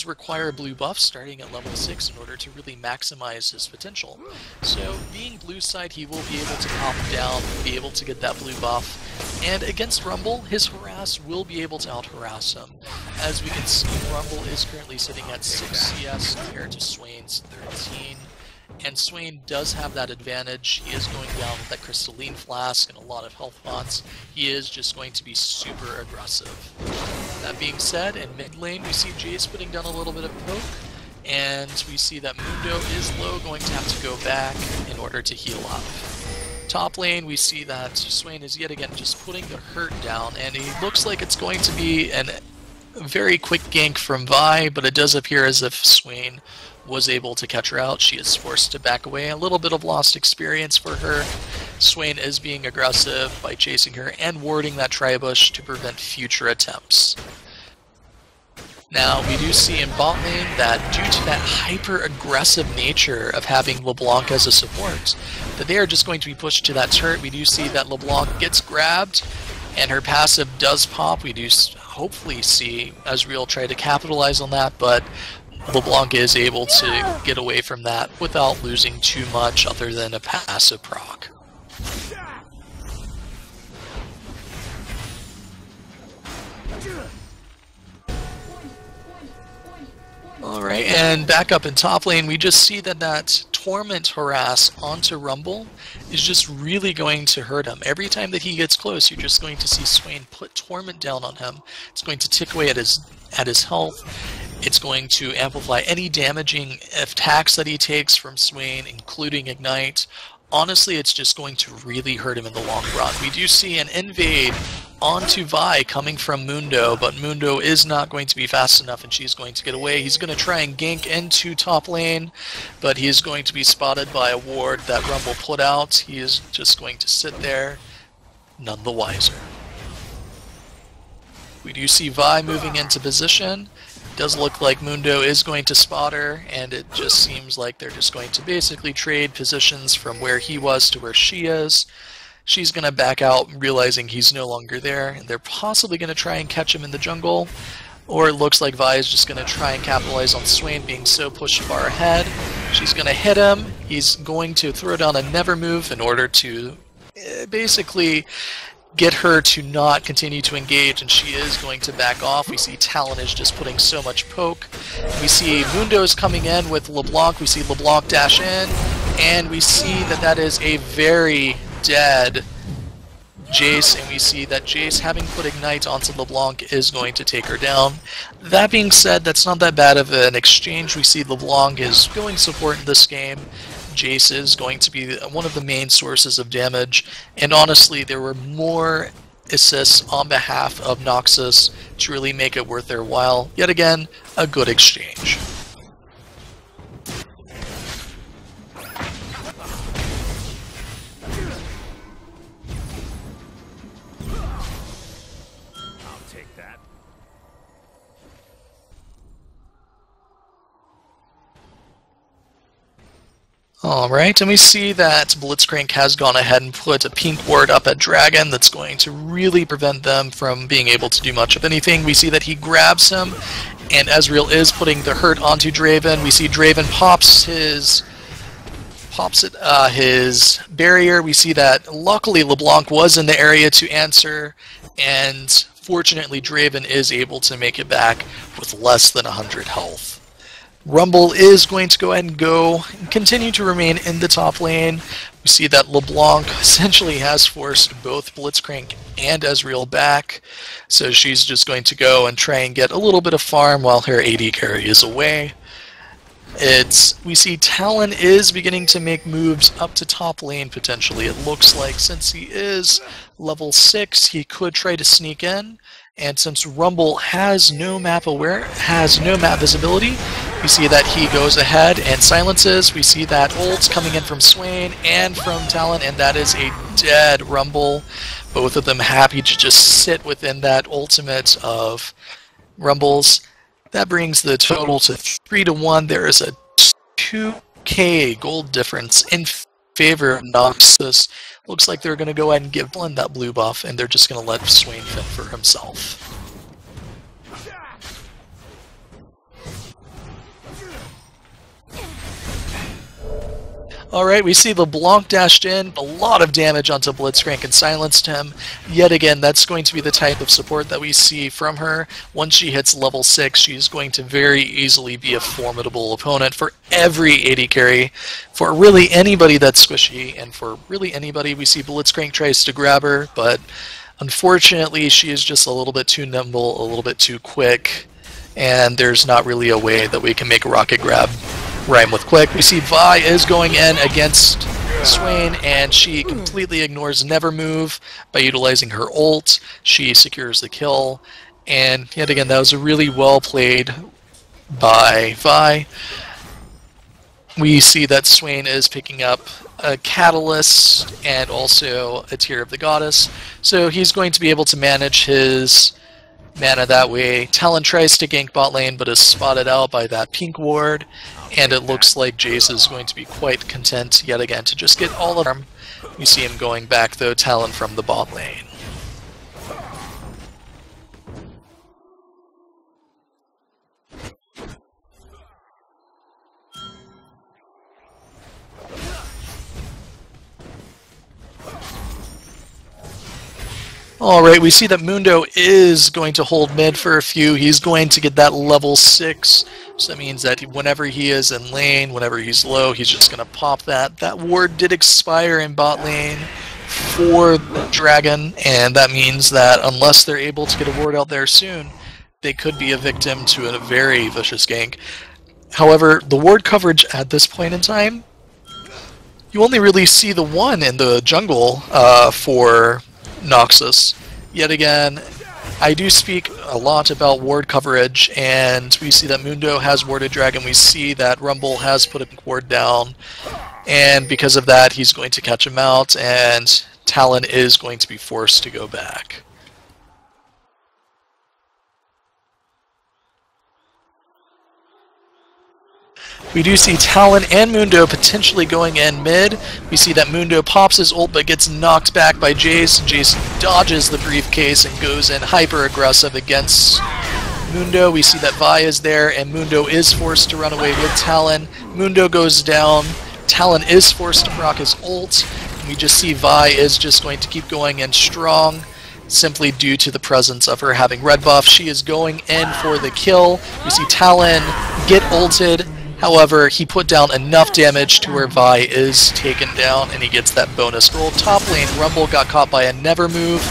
require blue buff starting at level 6 in order to really maximize his potential. So being blue side, he will be able to pop down, be able to get that blue buff, and against Rumble, his harass will be able to out-harass him. As we can see, Rumble is currently sitting at 6 CS compared to Swain's 13. And Swain does have that advantage. He is going down with that crystalline flask and a lot of health pots. He is just going to be super aggressive. That being said, in mid lane we see Jace putting down a little bit of poke, and we see that Mundo is low, going to have to go back in order to heal up. Top lane we see that Swain is yet again just putting the hurt down, and it looks like it's going to be a very quick gank from Vi, but it does appear as if Swain was able to catch her out. She is forced to back away. A little bit of lost experience for her. Swain is being aggressive by chasing her and warding that tri-bush to prevent future attempts. Now, we do see in bot lane that due to that hyper-aggressive nature of having LeBlanc as a support, that they are just going to be pushed to that turret. We do see that LeBlanc gets grabbed, and her passive does pop. We do hopefully see Ezreal try to capitalize on that, but LeBlanc is able to get away from that without losing too much other than a passive proc. Alright, and back up in top lane, we just see that that Torment harass onto Rumble is just really going to hurt him. Every time that he gets close, you're just going to see Swain put Torment down on him. It's going to tick away at his health. It's going to amplify any damaging attacks that he takes from Swain, including Ignite. Honestly, it's just going to really hurt him in the long run. We do see an invade onto Vi coming from Mundo, but Mundo is not going to be fast enough and she's going to get away. He's going to try and gank into top lane, but he is going to be spotted by a ward that Rumble put out. He is just going to sit there, none the wiser. We do see Vi moving into position. Does look like Mundo is going to spot her, and it just seems like they're just going to basically trade positions from where he was to where she is. She's going to back out, realizing he's no longer there, and they're possibly going to try and catch him in the jungle, or it looks like Vi is just going to try and capitalize on Swain being so pushed far ahead. She's going to hit him. He's going to throw down a never move in order to basically get her to not continue to engage, and she is going to back off. We see Talon is just putting so much poke. We see Mundo's coming in with LeBlanc. We see LeBlanc dash in, and we see that that is a very dead Jace, and we see that Jace, having put Ignite onto LeBlanc, is going to take her down. That being said, that's not that bad of an exchange. We see LeBlanc is going support in this game. Jace is going to be one of the main sources of damage, and honestly, there were more assists on behalf of Noxus to really make it worth their while. Yet again, a good exchange. Alright, and we see that Blitzcrank has gone ahead and put a pink ward up at Dragon that's going to really prevent them from being able to do much of anything. We see that he grabs him, and Ezreal is putting the hurt onto Draven. We see Draven pops his barrier. We see that luckily LeBlanc was in the area to answer, and fortunately Draven is able to make it back with less than 100 health. Rumble is going to go ahead and continue to remain in the top lane. We see that LeBlanc essentially has forced both Blitzcrank and Ezreal back, so she's just going to go and try and get a little bit of farm while her AD carry is away. We see Talon is beginning to make moves up to top lane potentially. It looks like since he is level 6, he could try to sneak in. And since Rumble has no map visibility, we see that he goes ahead and silences. We see that ult's coming in from Swain and from Talon, and that is a dead Rumble. Both of them happy to just sit within that ultimate of Rumbles. That brings the total to 3-1. There is a 2k gold difference in favor of Noxus. Looks like they're going to go ahead and give Blend that blue buff, and they're just going to let Swain fend for himself. Alright, we see LeBlanc dashed in, a lot of damage onto Blitzcrank and silenced him. Yet again, that's going to be the type of support that we see from her. Once she hits level 6, she's going to very easily be a formidable opponent for every AD carry, for really anybody that's squishy, and for really anybody. We see Blitzcrank tries to grab her, but unfortunately she is just a little bit too nimble, a little bit too quick, and there's not really a way that we can make a rocket grab rhyme with quick. We see Vi is going in against Swain, and she completely ignores Never Move by utilizing her ult. She secures the kill, and yet again, that was really well played by Vi. We see that Swain is picking up a Catalyst and also a Tear of the Goddess, so he's going to be able to manage his mana that way. Talon tries to gank bot lane, but is spotted out by that pink ward, and it looks like Jace is going to be quite content yet again to just get all of them. We see him going back though, Talon from the bot lane. Alright, we see that Mundo is going to hold mid for a few. He's going to get that level 6. So that means that whenever he is in lane, whenever he's low, he's just going to pop that. That ward did expire in bot lane for the Dragon, and that means that unless they're able to get a ward out there soon, they could be a victim to a very vicious gank. However, the ward coverage at this point in time, you only really see the one in the jungle for Noxus. Yet again, I do speak a lot about ward coverage, and we see that Mundo has warded Dragon. We see that Rumble has put a ward down, and because of that, he's going to catch him out, and Talon is going to be forced to go back. We do see Talon and Mundo potentially going in mid. We see that Mundo pops his ult but gets knocked back by Jace. Jace dodges the briefcase and goes in hyper aggressive against Mundo. We see that Vi is there, and Mundo is forced to run away with Talon. Mundo goes down. Talon is forced to proc his ult. We just see Vi is just going to keep going in strong, simply due to the presence of her having red buff. She is going in for the kill. We see Talon get ulted. However, he put down enough damage to where Vi is taken down, and he gets that bonus gold. Top lane, Rumble got caught by a Never Move,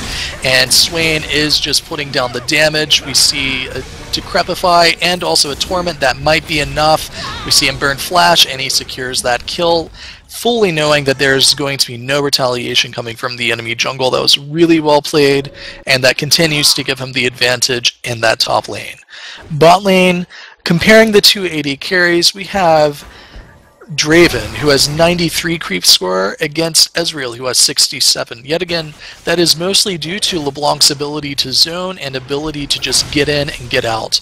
and Swain is just putting down the damage. We see a Decrepify and also a Torment. That might be enough. We see him burn Flash, and he secures that kill, fully knowing that there's going to be no retaliation coming from the enemy jungle. That was really well played, and that continues to give him the advantage in that top lane. Bot lane, comparing the two AD carries, we have Draven, who has 93 creep score, against Ezreal, who has 67. Yet again, that is mostly due to LeBlanc's ability to zone and ability to just get in and get out.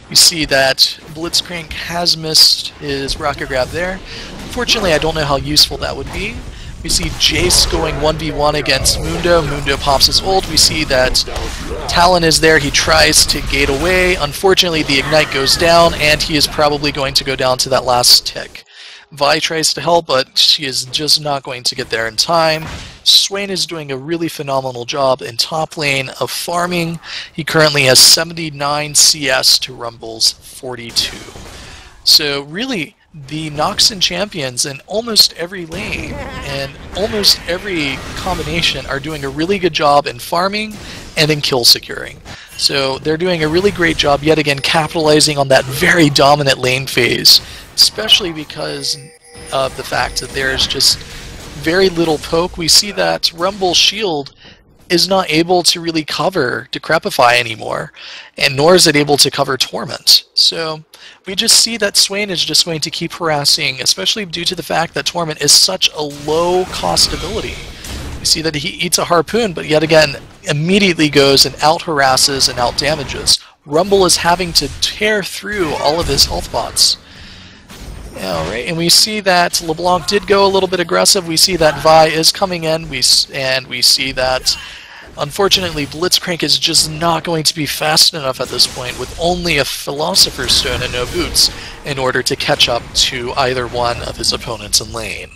You see that Blitzcrank has missed his rocket grab there. Unfortunately, I don't know how useful that would be. We see Jace going 1v1 against Mundo. Mundo pops his ult. We see that Talon is there. He tries to gate away. Unfortunately, the Ignite goes down, and he is probably going to go down to that last tick. Vi tries to help, but she is just not going to get there in time. Swain is doing a really phenomenal job in top lane of farming. He currently has 79 CS to Rumble's 42. So really, the Noxus champions in almost every lane and almost every combination are doing a really good job in farming and in kill securing. So they're doing a really great job yet again capitalizing on that very dominant lane phase, especially because of the fact that there's just very little poke. We see that Rumble's shield is not able to really cover Decrepify anymore, and nor is it able to cover Torment. So we just see that Swain is just going to keep harassing, especially due to the fact that Torment is such a low cost ability. We see that he eats a harpoon, but yet again immediately goes and out harasses and out damages. Rumble is having to tear through all of his health bots. Alright, and we see that LeBlanc did go a little bit aggressive. We see that Vi is coming in, and we see that unfortunately Blitzcrank is just not going to be fast enough at this point with only a Philosopher's Stone and no boots in order to catch up to either one of his opponents in lane.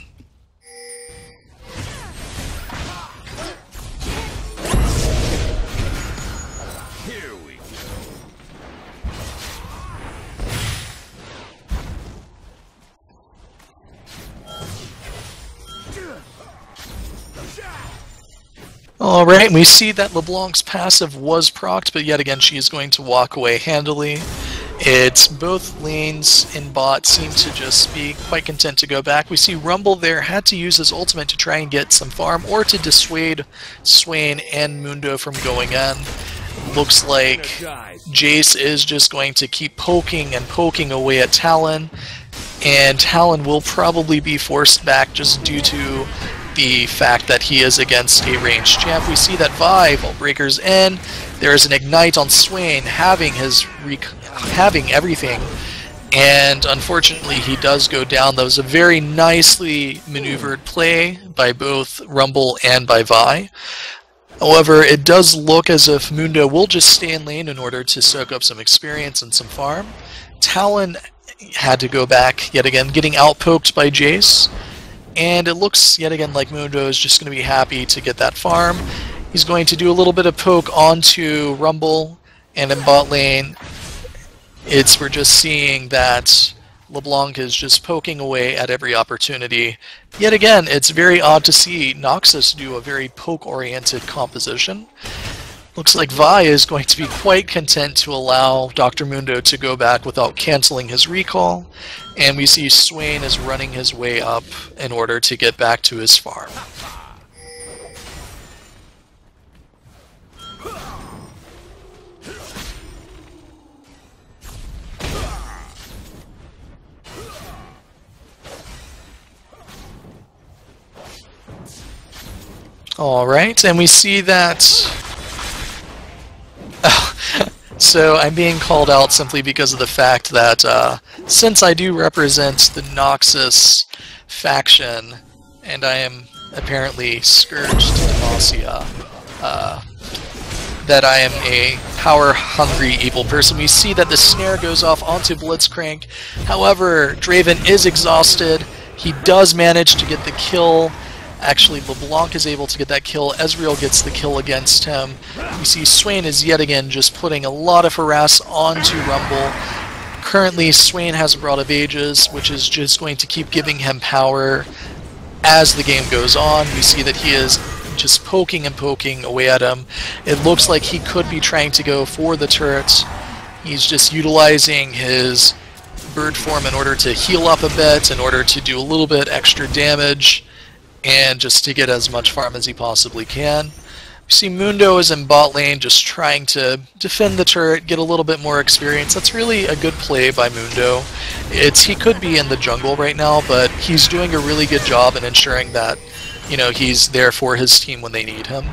Alright, we see that LeBlanc's passive was procced, but yet again she is going to walk away handily. It's both lanes in bot seem to just be quite content to go back. We see Rumble there had to use his ultimate to try and get some farm or to dissuade Swain and Mundo from going in. Looks like Jace is just going to keep poking and poking away at Talon, and Talon will probably be forced back just due to the fact that he is against a ranged champ. We see that Vi, Breaker's in, there is an Ignite on Swain, having everything, and unfortunately he does go down. That was a very nicely maneuvered play by both Rumble and by Vi. However, it does look as if Mundo will just stay in lane in order to soak up some experience and some farm. Talon had to go back yet again, getting outpoked by Jace, and it looks yet again like Mundo is just going to be happy to get that farm. He's going to do a little bit of poke onto Rumble, and in bot lane, we're just seeing that LeBlanc is just poking away at every opportunity. Yet again, it's very odd to see Noxus do a very poke-oriented composition. Looks like Vi is going to be quite content to allow Dr. Mundo to go back without canceling his recall, and we see Swain is running his way up in order to get back to his farm. Alright, and we see that... So I'm being called out simply because of the fact that since I do represent the Noxus faction, and I am apparently Scourged Demacia, that I am a power-hungry evil person. We see that the snare goes off onto Blitzcrank. However, Draven is exhausted. He does manage to get the kill. Actually, LeBlanc is able to get that kill. Ezreal gets the kill against him. We see Swain is yet again just putting a lot of harass onto Rumble. Currently, Swain has a Rod of Ages, which is just going to keep giving him power as the game goes on. We see that he is just poking and poking away at him. It looks like he could be trying to go for the turret. He's just utilizing his bird form in order to heal up a bit, in order to do a little bit extra damage, and just to get as much farm as he possibly can. We see Mundo is in bot lane just trying to defend the turret, get a little bit more experience. That's really a good play by Mundo. He could be in the jungle right now, but he's doing a really good job in ensuring that, you know, he's there for his team when they need him.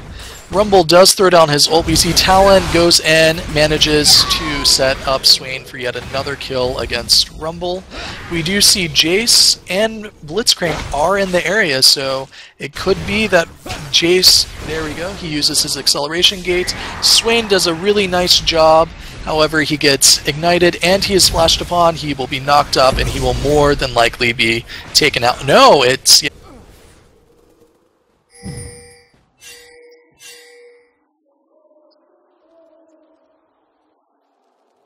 Rumble does throw down his ult. We see Talon goes in, manages to set up Swain for yet another kill against Rumble. We do see Jace and Blitzcrank are in the area, so it could be that Jace, there we go, he uses his acceleration gate. Swain does a really nice job. However, he gets ignited and he is flashed upon. He will be knocked up and he will more than likely be taken out. No, it's...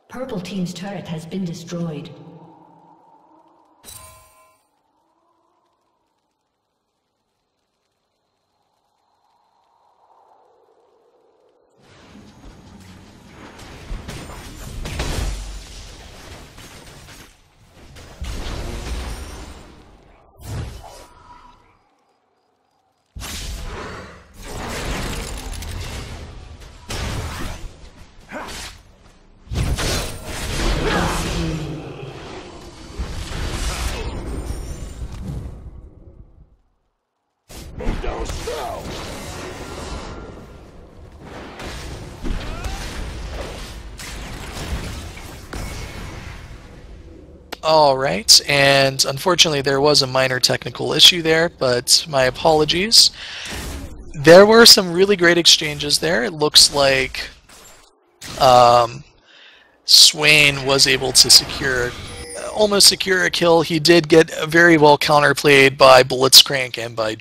Purple Team's turret has been destroyed. Alright, and unfortunately there was a minor technical issue there, but my apologies. There were some really great exchanges there. It looks like Swain was able to almost secure a kill. He did get very well counterplayed by Blitzcrank and by